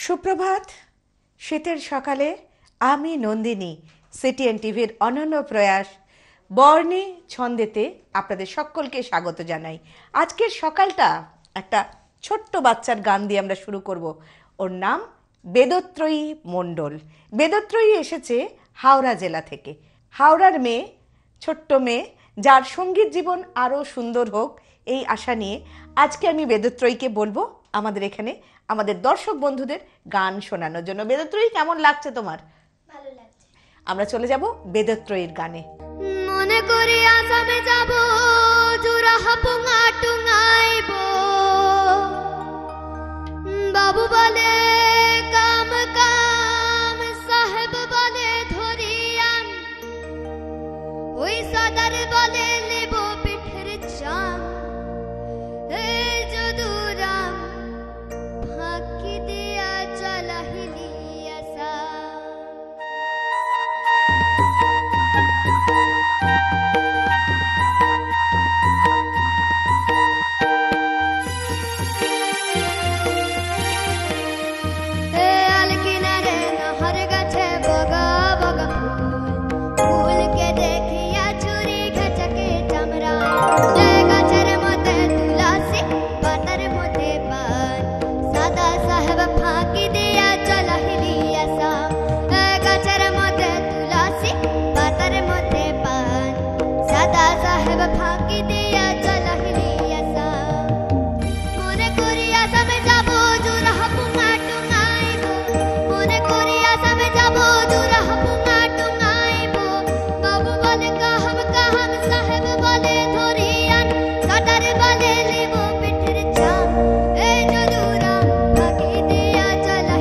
সুপ্রভাত। শীতের সকালে আমি নন্দিনী সিটিএন টিভির অনন্য প্রয়াস বর্ণে ছন্দেতে আপনাদের সকলকে স্বাগত জানাই। আজকের সকালটা একটা ছোট্ট বাচ্চার গান দিয়ে আমরা শুরু করব। ওর নাম বেদত্রয়ী মণ্ডল। বেদত্রয়ী এসেছে হাওড়া জেলা থেকে। হাওড়ার মেয়ে, ছোট্ট মেয়ে, যার সঙ্গীত জীবন আরও সুন্দর হোক এই আশা নিয়ে আজকে আমি বেদত্রয়ীকে বলবো আমাদের এখানে আমাদের দর্শক বন্ধুদের গান শোনানোর জন্য। বেদত্রয়ী, কেমন লাগছে তোমার? ভালো লাগছে। আমরা চলে যাব বেদত্রয়ীর গানে। মনে করি আসামে যাব, জোড়াহা পুঙা টুঙাইব, বাবু বলে কাম কাম, সাহেব বলে ধরিয়ান, ওই সাদার বলে নেব পিঠের চাম, হে যদুরাম ফাঁকি দিয়া চলাহিলি আসা। চলা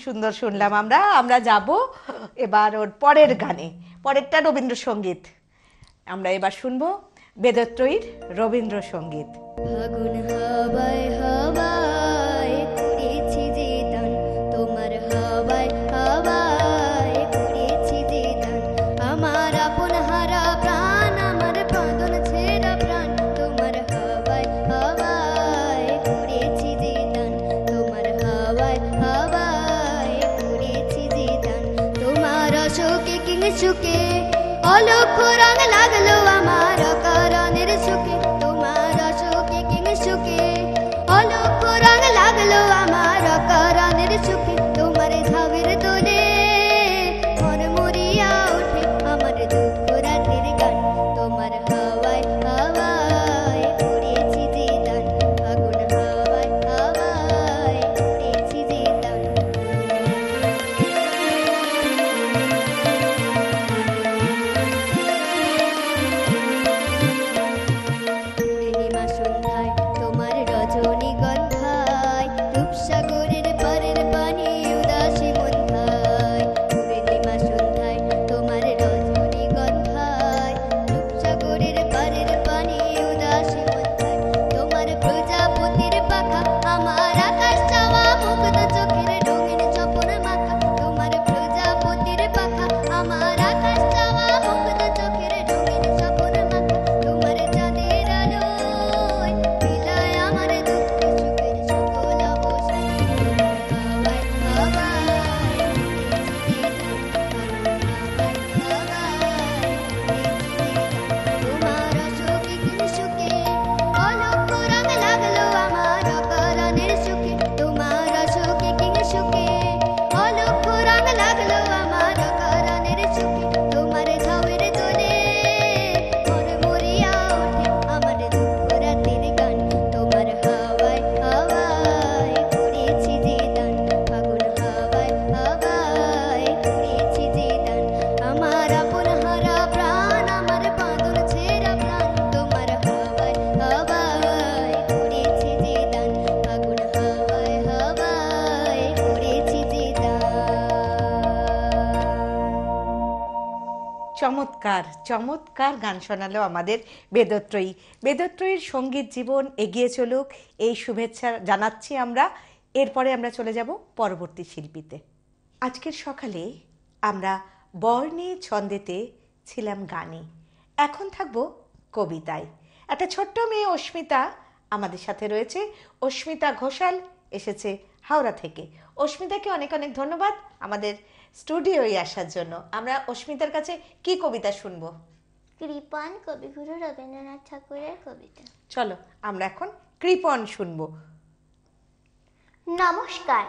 সুন্দর শুনলাম আমরা। আমরা যাব এবার ওর পরের গানে, পরেরটা রবীন্দ্রসঙ্গীত। আমরা এবার শুনবো বেদত্রয়ীর রবীন্দ্রসঙ্গীত। ফাগুন হাওয়ায় হাওয়ায় করেছি যে দান, তোমার হাওয়ায় হাওয়ায় করেছি যে দান, আমার আপন হারা প্রাণ, আমার বাঁধন ছেঁড়া প্রাণ, তোমার হাওয়ায় হাওয়ায় করেছি যে দান, তোমার হাওয়ায় হাওয়ায় করেছি যে দান, তোমার অশোকে কিংসুকে অলক্ষ রং লাগলো আমার অকারণের সুখে, তোমার অশোকে কিংসুকে অলক্ষ রং লাগলো আমার অকারণের সুখে, তোমার ঝাউয়ের দোলে মন মরিয়া ওঠে আমার দুঃখ রাতের গান, তোমার হাওয়ায় হাওয়ায় করেছি যে দান, ফাগুন হাওয়ায় হাওয়ায় করেছি যে দান। পূর্ণিমা সন্ধ্যায় তোমার রজনীগন্ধায়, রূপসাগরের পারের পানি উদাসী মন্ধায়, পূর্ণিমা সন্ধ্যায় তোমার রজনীগন্ধায়, রূপসাগরের পারের পানি উদাসী মন্ধায়, তোমার প্রজাপতির পাখা আমার আকাশ চাওয়া মুগ্ধ চোখের রঙিন স্বপ্ন মাখা, তোমার প্রজাপতির পাখা আমার আকাশ চাওয়া মুগ্ধ চোখের রঙিন স্বপ্ন মাখা, তোমার চাঁদের আলোয় বিলায় আমার দুঃখ সুখের সকল অবসান, হাওয়ায় হাওয়ায় করেছি যে দান, হাওয়ায় হাওয়ায় তোমার অশোকে কিংসুকে অলক্ষ রং লাগলো আমার অকারণের সুখে, তোমার অশোকে কিংসুকে অলক্ষ রং লাগলো আমার অকারণের সুখে, তোমার ঝাউয়ের দোলে মন মরিয়া ওঠে আমার দুঃখ রাতের গান, তোমার হাওয়ায় হাওয়ায় করেছি যে দান, ফাগুন হাওয়ায় হাওয়ায় করেছি যে দান, আমার আপন হারা প্রাণ, আমার বাঁধন ছেঁড়া প্রাণ, তোমার হাওয়ায় হাওয়ায় করেছি যে দান, ফাগুন হাওয়ায় হাওয়ায় করেছি যে দান। চমৎকার চমৎকার গান শোনালো আমাদের বেদত্রয়ী। বেদত্রয়ীর সঙ্গীত জীবন এগিয়ে চলুক, এই শুভেচ্ছা জানাচ্ছি আমরা। এরপরে আমরা চলে যাব পরবর্তী শিল্পীতে। আজকের সকালে আমরা বর্ণে ছন্দেতে ছিলাম গানে, এখন থাকবো কবিতায়। একটা ছোট্ট মেয়ে অস্মিতা আমাদের সাথে রয়েছে। অস্মিতা ঘোষাল এসেছে হাওড়া থেকে। অস্মিতাকে অনেক অনেক ধন্যবাদ আমাদের স্টুডিওয় আসার জন্য। আমরা অস্মিতার কাছে কি কবিতা শুনবো? কৃপণ কবিগুরু রবীন্দ্রনাথ ঠাকুরের কবিতা। চলো আমরা এখন কৃপণ শুনবো। নমস্কার।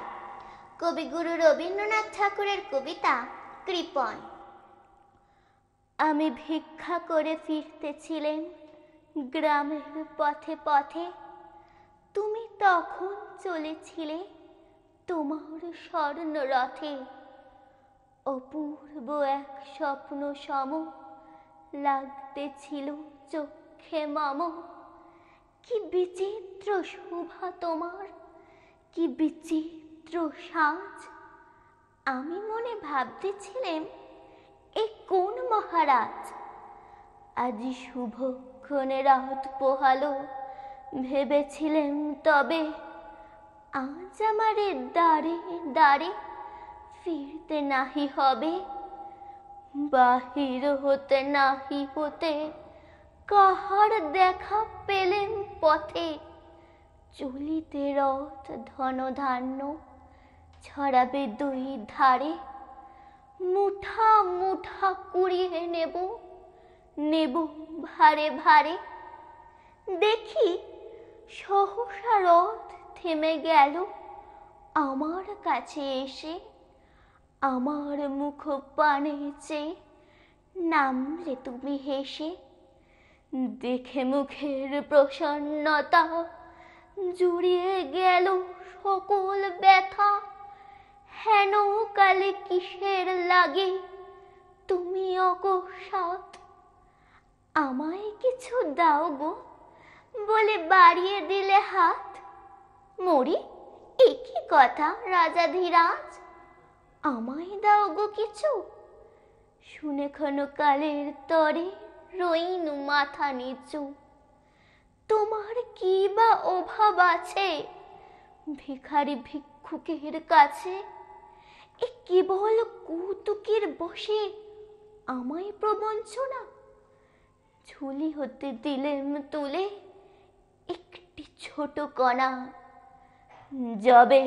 কবিগুরু রবীন্দ্রনাথ ঠাকুরের কবিতা কৃপণ। আমি ভিক্ষা করে ফিরতেছিলেন গ্রামের পথে পথে, তুমি তখন চলেছিলে তোমার স্বর্ণ রথে, অপূর্ব এক স্বপ্ন সম লাগতেছিল চোখে মম, কি বিচিত্র শোভা তোমার, কি বিচিত্র সাজ। আমি মনে ভাবতেছিলাম এ কোন মহারাজ, আজি শুভক্ষণে রাত পোহালো, ভেবেছিলেম তবে আজ আমারে দ্বারে দ্বারে ফিরতে নাহি হবে, বাহির হতে নাহি হতে কাহার দেখা পেলেম পথে, চলিতে রথ ধন ধান্য ছড়াবে দুই ধারে, মুঠা মুঠা কুড়িয়ে নেব নেব ভারে ভারে। দেখি সহসা রথ থেমে গেল আমার কাছে এসে, আমার মুখ পানে চেয়ে নামলে তুমি হেসে, দেখে মুখের প্রসন্নতা জুড়িয়ে গেল সকল ব্যথা, হেন কালে কিসের লাগে তুমি অকস্মাৎ, আমায় কিছু দাও গো বলে বাড়িয়ে দিলে হাত। মরি একই কথা রাজাধিরাজ, আমায় দাও গো কিছু, শুনে ক্ষণকালের তরে রইনু মাথা নিচু। তোমার কি বা অভাব আছে ভিখারি ভিক্ষুকের কাছে? এ কেবল কৌতুকের বসে আমায় প্রবঞ্চনা। ঝুলি হতে দিলেম তুলে একটি ছোট কণা, যাবে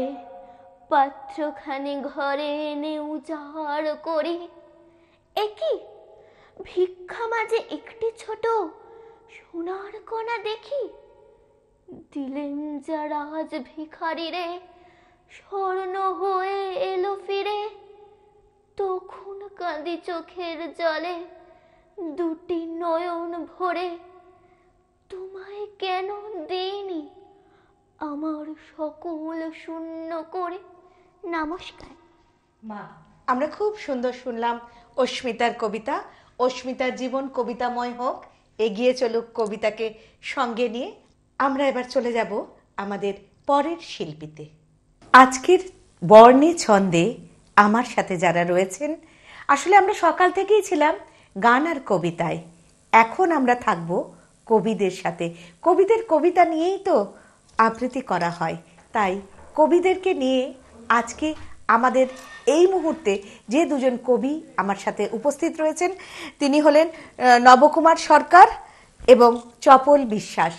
পাত্রখানি ঘরে এনে উজাড় করি। একই ভিক্ষা মাঝে একটি ছোট সোনার কণা দেখি, দিলেন যারা আজ ভিখারি রে স্বর্ণ হয়ে এলো ফিরে। তখন কাঁদি চোখের জলে দুটি নয়ন ভরে, তোমায় কেন দেইনি আমার সকল শূন্য করে। নমস্কার। মা, আমরা খুব সুন্দর শুনলাম অস্মিতার কবিতা। অস্মিতার জীবন কবিতাময় হোক, এগিয়ে চলুক কবিতাকে সঙ্গে নিয়ে। আমরা এবার চলে যাব আমাদের পরের শিল্পীতে। আজকের বর্ণে ছন্দে আমার সাথে যারা রয়েছেন, আসলে আমরা সকাল থেকেই ছিলাম গান আর কবিতায়, এখন আমরা থাকব কবিদের সাথে। কবিদের কবিতা নিয়েই তো আবৃত্তি করা হয়, তাই কবিদেরকে নিয়ে আজকে আমাদের এই মুহূর্তে যে দুজন কবি আমার সাথে উপস্থিত রয়েছেন, তিনি হলেন নবকুমার সরকার এবং চপল বিশ্বাস।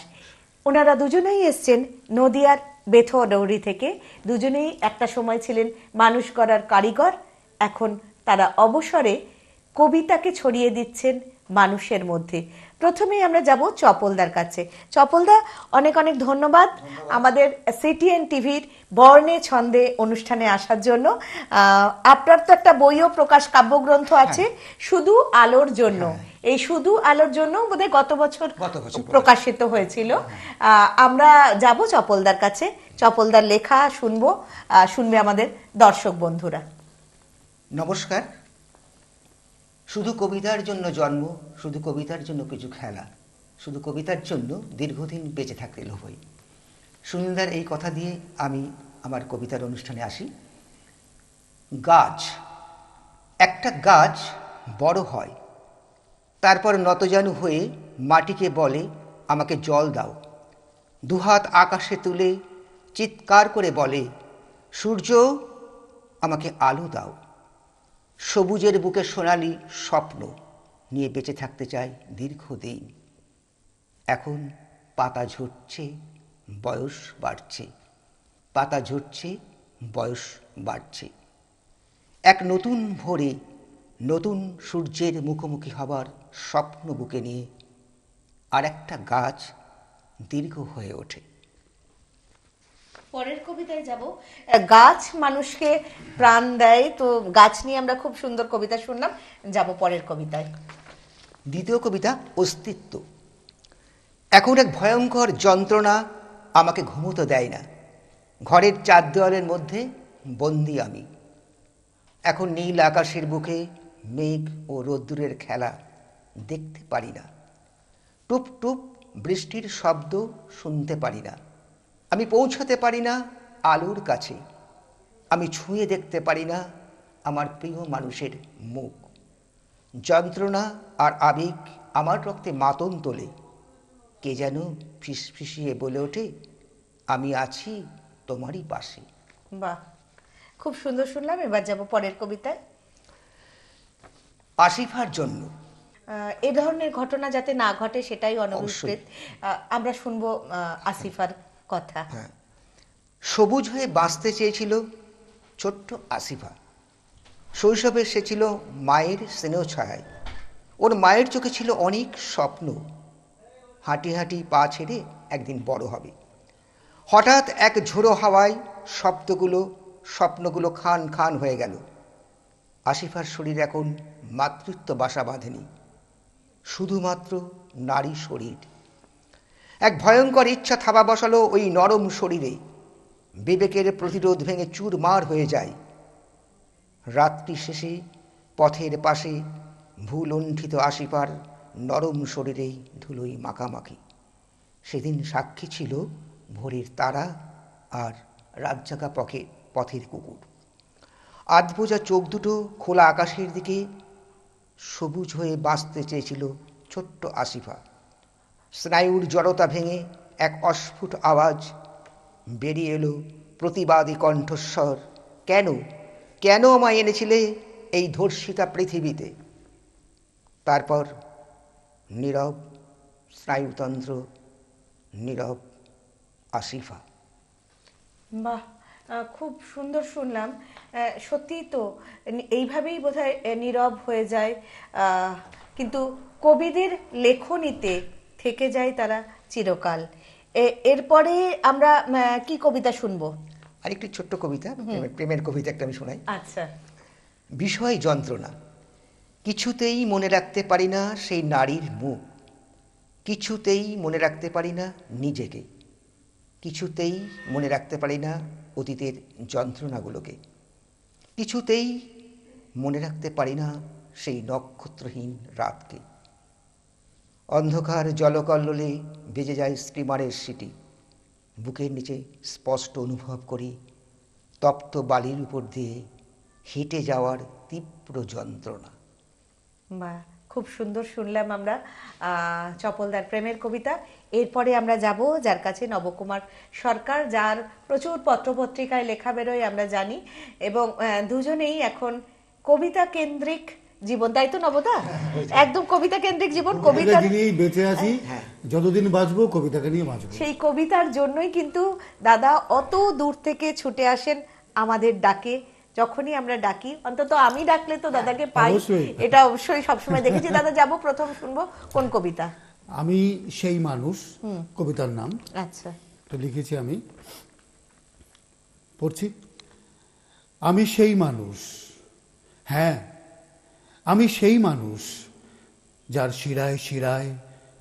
ওনারা দুজনেই এসছেন নদিয়ার বেথুয়াডৌরি থেকে। দুজনেই একটা সময় ছিলেন মানুষ গড়ার কারিগর, এখন তারা অবসরে কবিতাকে ছড়িয়ে দিচ্ছেন মানুষের মধ্যে। প্রথমেই আমরা যাব চপলদার কাছে। চপলদা, অনেক অনেক ধন্যবাদ আমাদের সিটিএন টিভির বর্ণে ছন্দে অনুষ্ঠানে আসার জন্য। আপনার তো একটা বইও প্রকাশ, কাব্যগ্রন্থ আছে শুধু আলোর জন্য। এই শুধু আলোর জন্য বোধহয় গত বছর প্রকাশিত হয়েছিল। আমরা যাব চপলদার কাছে, চপলদার লেখা শুনবো, শুনবে আমাদের দর্শক বন্ধুরা। নমস্কার। শুধু কবিতার জন্য জন্ম, শুধু কবিতার জন্য কিছু খেলা, শুধু কবিতার জন্য দীর্ঘদিন বেঁচে থাকতে লোভ হই। সুনিন্দার এই কথা দিয়ে আমি আমার কবিতার অনুষ্ঠানে আসি। গাছ, একটা গাছ বড় হয়, তারপর নতজানু হয়ে মাটিকে বলে আমাকে জল দাও। দুহাত আকাশে তুলে চিৎকার করে বলে সূর্য আমাকে আলো দাও। সবুজের বুকে সোনালি স্বপ্ন নিয়ে বেঁচে থাকতে চাই দীর্ঘদিন। এখন পাতা ঝরছে, বয়স বাড়ছে, পাতা ঝরছে, বয়স বাড়ছে। এক নতুন ভোরে নতুন সূর্যের মুখোমুখি হবার স্বপ্ন বুকে নিয়ে আর একটা গাছ দীর্ঘ হয়ে ওঠে। পরের কবিতায় যাব। গাছ মানুষকে প্রাণ দেয়, তো গাছ নিয়ে আমরা খুব সুন্দর কবিতা শুনলাম। যাব পরের কবিতায়। দ্বিতীয় কবিতা অস্তিত্ব। এখন এক ভয়ঙ্কর যন্ত্রণা আমাকে ঘুমোতে দেয় না। ঘরের চার দেওয়ালের মধ্যে বন্দি আমি। এখন নীল আকাশের বুকে মেঘ ও রোদ্দুরের খেলা দেখতে পারি না। টুপ টুপ বৃষ্টির শব্দ শুনতে পারি না। আমি পৌঁছাতে পারি না আলোর কাছে। আমি ছুঁয়ে দেখতে পারি না আমার প্রিয় মানুষের মুখ। যন্ত্রণা আর আবেগ আমার রক্তে মাতন তোলে। কে যেন ফিসফিসিয়ে বলে ওঠে আমি আছি তোমারই পাশে। বাহ, খুব সুন্দর শুনলাম। এবার যাব পরের কবিতায়। আসিফার জন্য। এ ধরনের ঘটনা যাতে না ঘটে সেটাই অনুরোধ। আমরা শুনবো আসিফার কথা। হ্যাঁ, সবুজ হয়ে বাঁচতে চেয়েছিল ছোট্ট আসিফা। শৈশবে সে ছিল মায়ের স্নেহ ছায়ায়। ওর মায়ের চোখে ছিল অনেক স্বপ্ন, হাঁটি হাঁটি পা ছেড়ে একদিন বড় হবে। হঠাৎ এক ঝোড়ো হাওয়ায় স্বপ্নগুলো খান খান হয়ে গেল। আসিফার শরীর এখন মাতৃত্ব বাসা বাঁধেনি, শুধুমাত্র নারী শরীর। এক ভয়ঙ্কর ইচ্ছা থাবা বসালো ওই নরম শরীরে। বিবেকের প্রতিরোধ ভেঙে চুরমার হয়ে যায়। রাত্রি শেষে পথের পাশে ভুলুণ্ঠিত আসিফার নরম শরীরেই ধুলোই মাখামাখি। সেদিন সাক্ষী ছিল ভোরের তারা আর রাতজাগা পথের কুকুর। আধবোজা চোখ দুটো খোলা আকাশের দিকে সবুজ হয়ে বাঁচতে চেয়েছিল ছোট্ট আসিফা। স্নায়ুর জড়তা ভেঙে এক অস্ফুট আওয়াজ বেরিয়ে এলো, প্রতিবাদী কণ্ঠস্বর। কেন কেন আমায় এনেছিলে এই ধর্ষিতা পৃথিবীতে? তারপর নীরব স্নায়ুতন্ত্র, নীরব আসিফা। বাহ, খুব সুন্দর শুনলাম। সত্যি তো এইভাবেই বোধহয় নীরব হয়ে যায়, কিন্তু কবিদের লেখনীতে থেকে যায় তারা চিরকাল। এরপরে আমরা কি কবিতা শুনবো? আরেকটি ছোট্ট কবিতা, প্রেমের কবিতা একটা আমি শোনাই। আচ্ছা। বিষয় যন্ত্রণা। কিছুতেই মনে রাখতে পারি না সেই নারীর মুখ, কিছুতেই মনে রাখতে পারি না নিজেকে, কিছুতেই মনে রাখতে পারি না অতীতের যন্ত্রণাগুলোকে, কিছুতেই মনে রাখতে পারি না সেই নক্ষত্রহীন রাতকে। অন্ধকার জলকল্লোলে বেজে যায় স্টিমারের সিটি, বুকের নিচে স্পষ্ট অনুভব করি তপ্ত বালির উপর দিয়ে হেঁটে যাওয়ার তীব্র যন্ত্রণা। বা খুব সুন্দর শুনলাম আমরা চপলদার প্রেমের কবিতা। এরপরে আমরা যাব যার কাছে, নবকুমার সরকার, যার প্রচুর পত্রপত্রিকায় লেখা বেরোয় আমরা জানি, এবং দুজনেই এখন কবিতা কেন্দ্রিক জীবন, তাই তো নবদা? একদম কবিতা কেন্দ্রিক জীবন, কবিতা নিয়েই বেঁচে আছি, যতদিন বাঁচবো কবিতাকে নিয়ে বাঁচবো। সেই কবিতার জন্যই কিন্তু দাদা অত দূর থেকে ছুটে আসেন আমাদের ডাকে। যখনই আমরা ডাকি, অন্তত আমি ডাকলে তো দাদাকে পাই, এটা অবশ্যই সবসময় দেখেছি। দাদা, যাব, প্রথম শুনবো কোন কবিতা? আমি সেই মানুষ, কবিতার নাম। আচ্ছা, তো লিখেছি আমি, পড়ছি। আমি সেই মানুষ, হ্যাঁ আমি সেই মানুষ, যার শিরায় শিরায়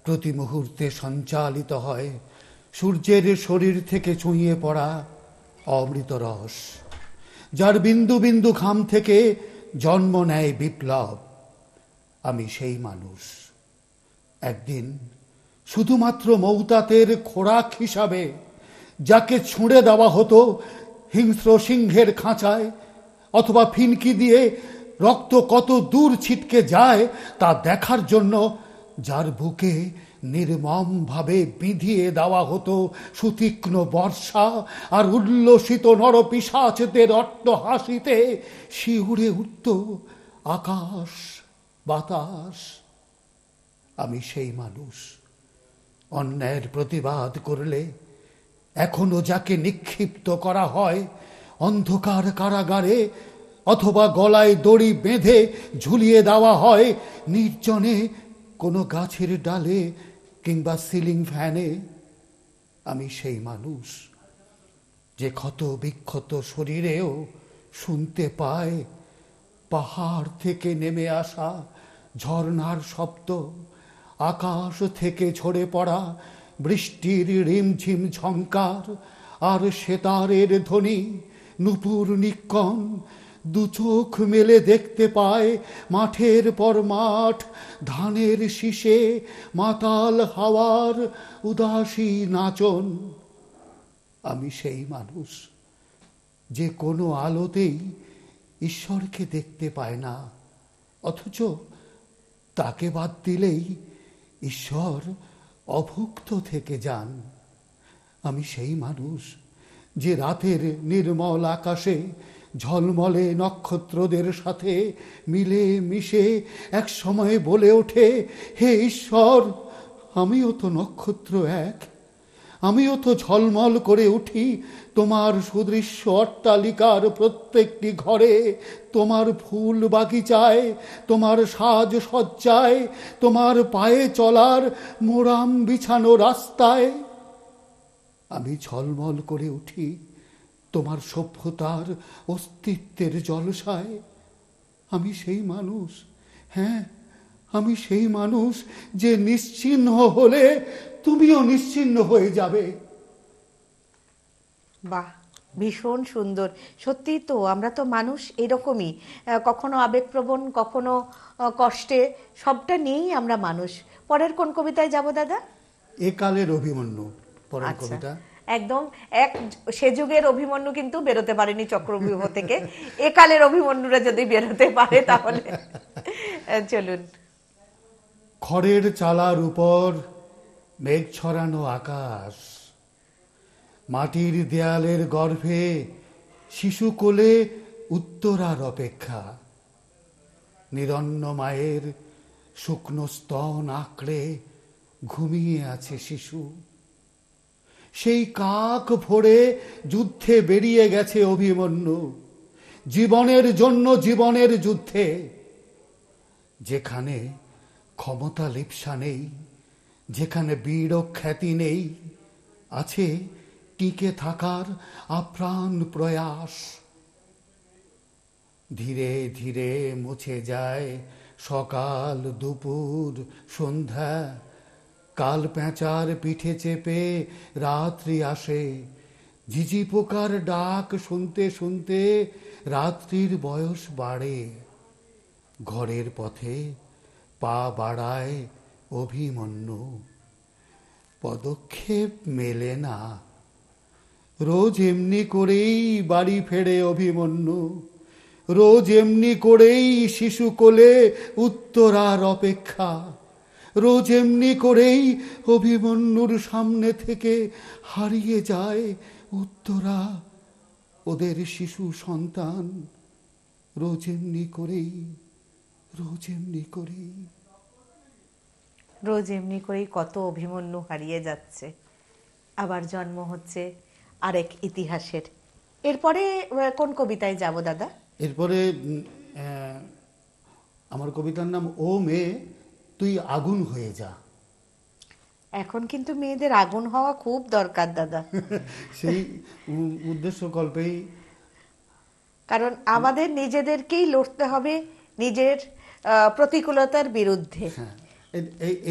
প্রতি মুহূর্তে সঞ্চালিত হয় সূর্যের শরীর থেকে চুঁইয়ে পড়া অমৃত রস, যার বিন্দু বিন্দু ঘাম থেকে জন্ম নেয় বিপ্লব। আমি সেই মানুষ। একদিন শুধুমাত্র মৌতাতের খোরাক হিসাবে যাকে ছুঁড়ে দেওয়া হতো হিংস্র সিংহের খাঁচায়, অথবা ফিনকি দিয়ে রক্ত কত দূর ছিটকে যায় তা দেখার জন্য যার বুকে নির্মমভাবে বিঁধিয়ে দেওয়া হতো সুতীক্ষ্ণ বর্ষা, আর উল্লসিত নরপিশাচদের অট্ট হাসিতে শিউরে উঠত আকাশ বাতাস। আমি সেই মানুষ। অন্যায়ের প্রতিবাদ করলে এখনো যাকে নিক্ষিপ্ত করা হয় অন্ধকার কারাগারে, অথবা গলায় দড়ি বেঁধে ঝুলিয়ে দেওয়া হয় নির্জনে কোনো গাছের ডালে কিংবা সিলিং ফ্যানে, আমি সেই মানুষ যে ক্ষত বিক্ষত শরীরেও শুনতে পায় পাহাড় থেকে নেমে আসা ঝর্ণার শব্দ, আকাশ থেকে ঝরে পড়া বৃষ্টির রিমঝিম ঝংকার, আর সেতারের ধ্বনি, নূপুর নিক্কণ। দু চোখ মেলে দেখতে পায় মাঠের পর মাঠ, ধানের শীষে মাতাল হাওয়ার উদাসী নাচন। আমি সেই মানুষ যে কোনো আলোতেই ঈশ্বরকে দেখতে পায় না, অথচ তাকে বাদ দিলেই ঈশ্বর অভুক্ত থেকে যান। আমি সেই মানুষ যে রাতের নির্মল আকাশে ঝলমলে নক্ষত্রদের সাথে মিলে মিশে এক সময় বলে ওঠে, হে ঈশ্বর, আমিও তো নক্ষত্র এক, আমিও তো ঝলমল করে উঠি তোমার সুদৃশ্য অট্টালিকার প্রত্যেকটি ঘরে, তোমার ফুল বাগিচায়, তোমার সাজ সজ্জায়, তোমার পায়ে চলার মোরাম বিছানো রাস্তায়। আমি ঝলমল করে উঠি তোমার সভ্যতার অস্তিত্বের জলসায়। আমি সেই মানুষ, হ্যাঁ আমি সেই মানুষ যে নিশ্চিহ্ন হলে তুমিও নিশ্চিহ্ন হয়ে যাবে। বাহ, ভীষণ সুন্দর। সত্যি তো, আমরা তো মানুষ এরকমই, কখনো আবেগপ্রবণ, কখনো কষ্টে, সবটা নিয়েই আমরা মানুষ। পরের কোন কবিতায় যাব দাদা? একালের অভিমন্যু পরের আচ্ছা, কবিতা। একদম এক সে যুগের অভিমন্যু কিন্তু বেরোতে পারেনি চক্রব্যূহ থেকে, একালের অভিমন্যুরা যদি বেরোতে পারে তাহলে চলুন। খড়ের চালার উপর মেঘ ছড়ানো আকাশ, মাটির দেয়ালের গর্ভে শিশু কোলে উত্তরার অপেক্ষা, নিরন্ন মায়ের শুকনো স্তন আঁকড়ে ঘুমিয়ে আছে শিশু। সেই কাক ভোরে যুদ্ধে বেরিয়ে গেছে অভিমন্যু, জীবনের জন্য জীবনের যুদ্ধে। যেখানে ক্ষমতা লিপ্সা নেই, যেখানে বীর খ্যাতি নেই, আছে টিকে থাকার আপ্রাণ প্রয়াস। ধীরে ধীরে মুছে যায় সকাল, দুপুর, সন্ধ্যা, কাল পেঁচার পিঠে চেপে রাত্রি আসে। ঝিঝি পোকার ডাক শুনতে শুনতে রাত্রির বয়স বাড়ে। ঘরের পথে পা বাড়ায় অভিমন্যু, পদক্ষেপ মেলে না। রোজ এমনি করেই বাড়ি ফেরে অভিমন্যু, রোজ এমনি করেই শিশু কোলে উত্তরার অপেক্ষা। রোজ এমনি করেই অভিমন্যুর সামনে থেকে হারিয়ে যায় উত্তরা, ওদের শিশু সন্তান। রোজ এমনি করেই, রোজ এমনি করেই, রোজ এমনি করেই কত অভিমন্যু হারিয়ে যাচ্ছে, আবার জন্ম হচ্ছে আরেক ইতিহাসের। এরপরে কোন কবিতায় যাব দাদা? এরপরে আমার কবিতার নাম ও মেয়ে তুই আগুন হয়ে যা। এখন কিন্তু মেয়েদের আগুন হওয়া খুব দরকার দাদা। সেই উদ্দেশ্য কল্পেই, কারণ আমাদের নিজেদেরকেই লড়তে হবে নিজের প্রতিকূলতার বিরুদ্ধে। হ্যাঁ,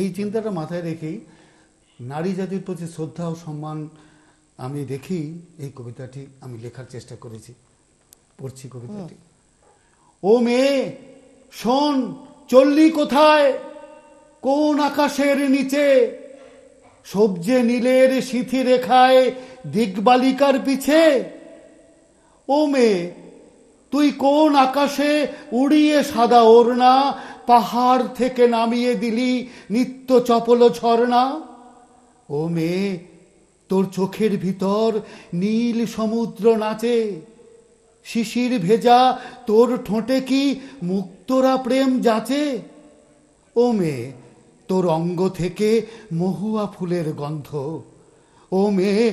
এই চিন্তাটা মাথায় রেখেই নারী জাতির প্রতি শ্রদ্ধা ও সম্মান আমি দেখি এই কবিতাটি আমি লেখার চেষ্টা করেছি। পড়ছি কবিতাটি। ও মেয়ে শোন, চললি কোথায়? কোন আকাশের নিচে? সবজে নীলের সিথি রেখায় দিগবালিকার পিছে। ও মেয়ে তুই কোন আকাশে উড়িয়ে সাদা ওড়না পাহাড় থেকে নামিয়ে দিলি নিত্য চপল ঝর্ণা। ও মেয়ে তোর চোখের ভিতর নীল সমুদ্র নাচে, শিশির ভেজা তোর ঠোঁটে কি মুক্তরা প্রেম যাচে। ও মেয়ে তোর অঙ্গ থেকে মহুয়া ফুলের গন্ধ। ও মেয়ে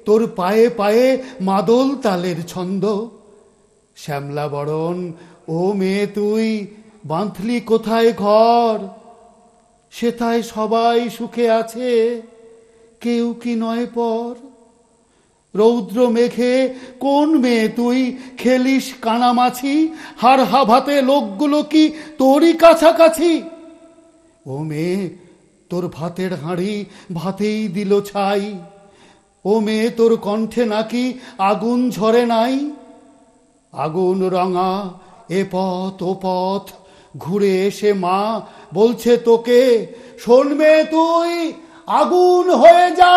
তোর পায়ে পায়ে মাদল তালের ছন্দ। শ্যামলা বরণ ও মেয়ে তুই বাঁধলি কোথায় ঘর? সেথায় সবাই সুখে আছে, কেউ কি নয় পর। রৌদ্র মেঘে কোন মেয়ে তুই খেলিস কানামাছি? হার হাভাতে লোকগুলো কি তোরই কাছাকাছি। ও মেয়ে তোর ভাতের হাঁড়ি ভাতেই দিল ছাই। ও মেয়ে তোর কণ্ঠে নাকি আগুন ঝরে নাই। আগুন রঙা এ পথ ও পথ ঘুরে এসে মা বলছে তোকে, শোন মেয়ে তুই আগুন হয়ে যা।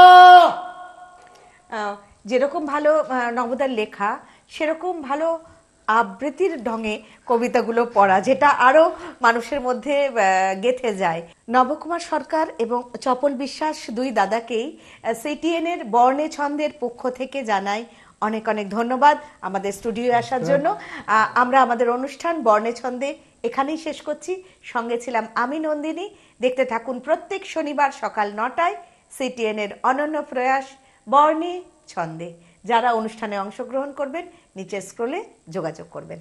যেরকম ভালো নবদার লেখা, সেরকম ভালো আবৃত্তির ঢঙে কবিতাগুলো পড়া, যেটা আরো মানুষের মধ্যে গেঁথে যায়। নবকুমার সরকার এবং চপল বিশ্বাস দুই দাদাকেই সিটিএন-এর বর্ণে ছন্দের পক্ষ থেকে জানাই অনেক অনেক ধন্যবাদ আমাদের স্টুডিওয়ে আসার জন্য। আমরা আমাদের অনুষ্ঠান বর্ণে ছন্দে এখানেই শেষ করছি। সঙ্গে ছিলাম আমি নন্দিনী। দেখতে থাকুন প্রত্যেক শনিবার সকাল 9টায় সিটিএন-এর অনন্য প্রয়াস বর্ণে ছন্দে। যারা অনুষ্ঠানে অংশগ্রহণ করবেন নিচে স্ক্রলে যোগাযোগ করবেন।